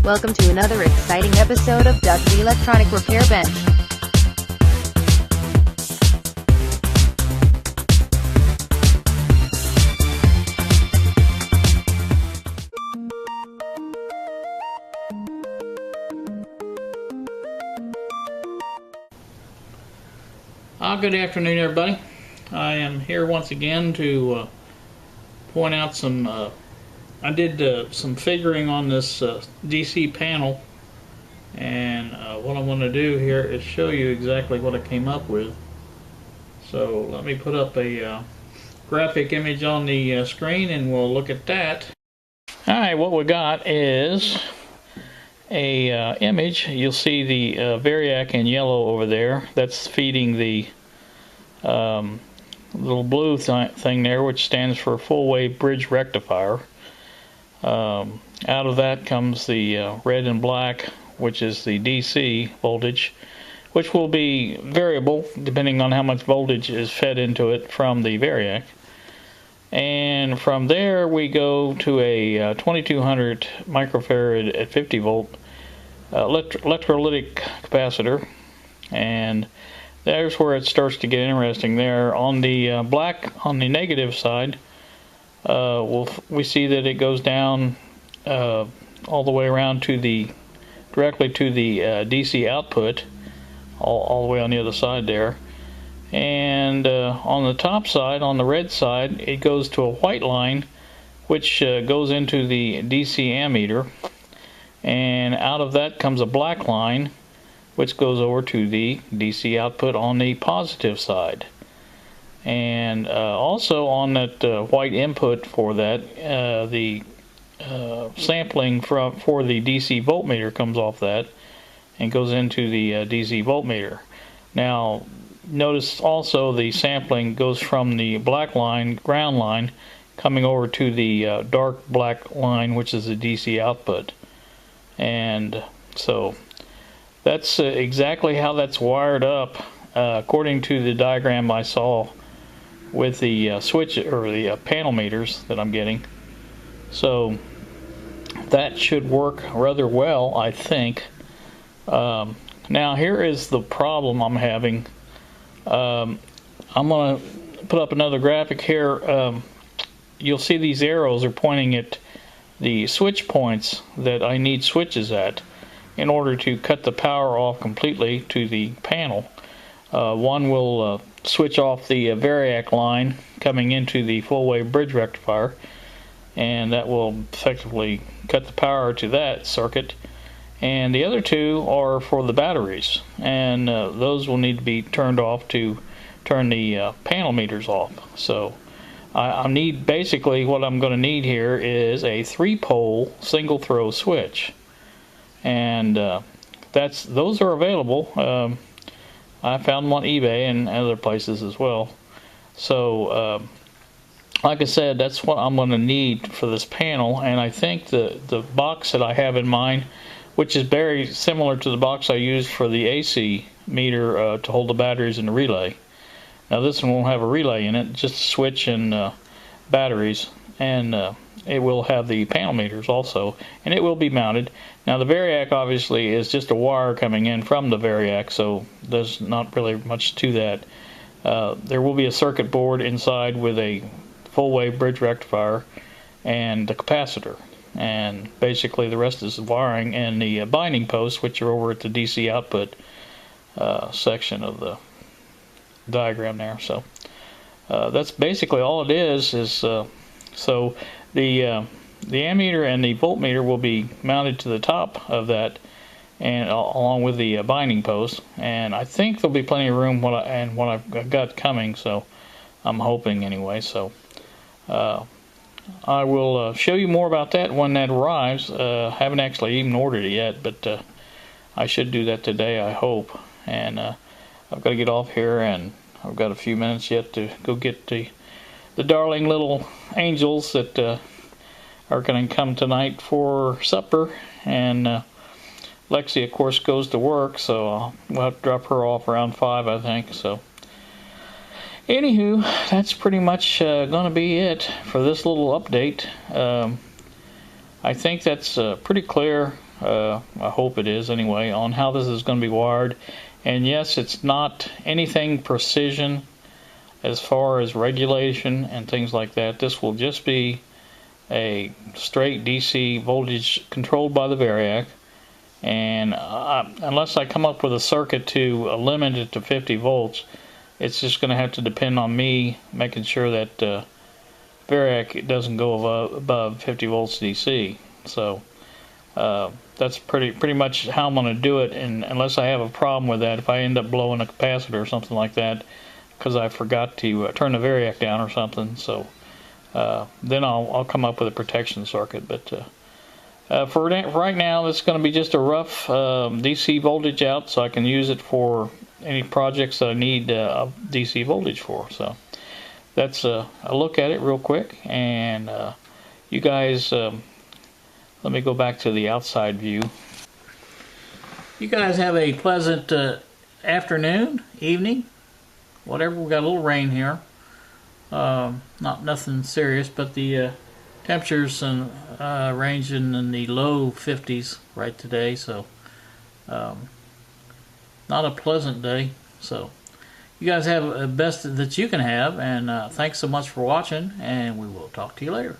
Welcome to another exciting episode of Doug's Electronic Repair Bench. Good afternoon, everybody. I am here once again to point out some. I did some figuring on this DC panel, and what I'm going to do here is show you exactly what I came up with. So let me put up a graphic image on the screen, and we'll look at that. All right, what we got is a image. You'll see the variac in yellow over there. That's feeding the little blue thing there, which stands for full wave bridge rectifier. Out of that comes the red and black, which is the DC voltage, which will be variable depending on how much voltage is fed into it from the variac. And from there we go to a 2200 microfarad at 50 volt electrolytic capacitor, and there's where it starts to get interesting. There on the black, on the negative side, we see that it goes down all the way around to the directly to the DC output, all the way on the other side there. And on the top side, on the red side, it goes to a white line, which goes into the DC ammeter, and out of that comes a black line, which goes over to the DC output on the positive side. And also on that white input for that, the sampling for the DC voltmeter comes off that and goes into the DC voltmeter. Now notice also the sampling goes from the black line, ground line, coming over to the dark black line, which is the DC output. And so that's exactly how that's wired up according to the diagram I saw with the switch or the panel meters that I'm getting. So that should work rather well, I think. Now here is the problem I'm having. I'm going to put up another graphic here. You'll see these arrows are pointing at the switch points that I need switches at in order to cut the power off completely to the panel. One will switch off the variac line coming into the full wave bridge rectifier, and that will effectively cut the power to that circuit. And the other two are for the batteries, and those will need to be turned off to turn the panel meters off. So I need, basically what I'm going to need here is a 3-pole single throw switch, and those are available. I found them on eBay and other places as well. So like I said, that's what I'm going to need for this panel. And I think the box that I have in mind, which is very similar to the box I used for the AC meter to hold the batteries in the relay. Now this one won't have a relay in it, just a switch and batteries, and it will have the panel meters also, and it will be mounted. Now the variac obviously is just a wire coming in from the variac, so there's not really much to that. There will be a circuit board inside with a full wave bridge rectifier and the capacitor, and basically the rest is wiring and the binding posts, which are over at the DC output section of the diagram there. So that's basically all it is. So the ammeter and the voltmeter will be mounted to the top of that, and along with the binding post. And I think there'll be plenty of room what I've got coming. So I'm hoping anyway. So I will show you more about that when that arrives. Haven't actually even ordered it yet, but I should do that today, I hope. And I've got to get off here, and I've got a few minutes yet to go get the darling little angels that are going to come tonight for supper. And Lexi, of course, goes to work, so we'll have to drop her off around 5, I think. So anywho, that's pretty much going to be it for this little update. I think that's pretty clear I hope it is anyway, on how this is going to be wired. And yes, it's not anything precision as far as regulation and things like that. This will just be a straight DC voltage controlled by the Variac. And unless I come up with a circuit to limit it to 50 volts, it's just going to have to depend on me making sure that Variac doesn't go above 50 volts DC. So that's pretty much how I'm going to do it. And unless I have a problem with that, if I end up blowing a capacitor or something like that because I forgot to turn the Variac down or something, so then I'll come up with a protection circuit. But for right now, it's going to be just a rough DC voltage out, so I can use it for any projects that I need DC voltage for. So that's a look at it real quick. And you guys, let me go back to the outside view. You guys have a pleasant afternoon, evening, whatever. We got a little rain here. Nothing serious, but the temperatures ranging in the low 50s right today, so not a pleasant day. So you guys have the best that you can have, and thanks so much for watching, and we will talk to you later.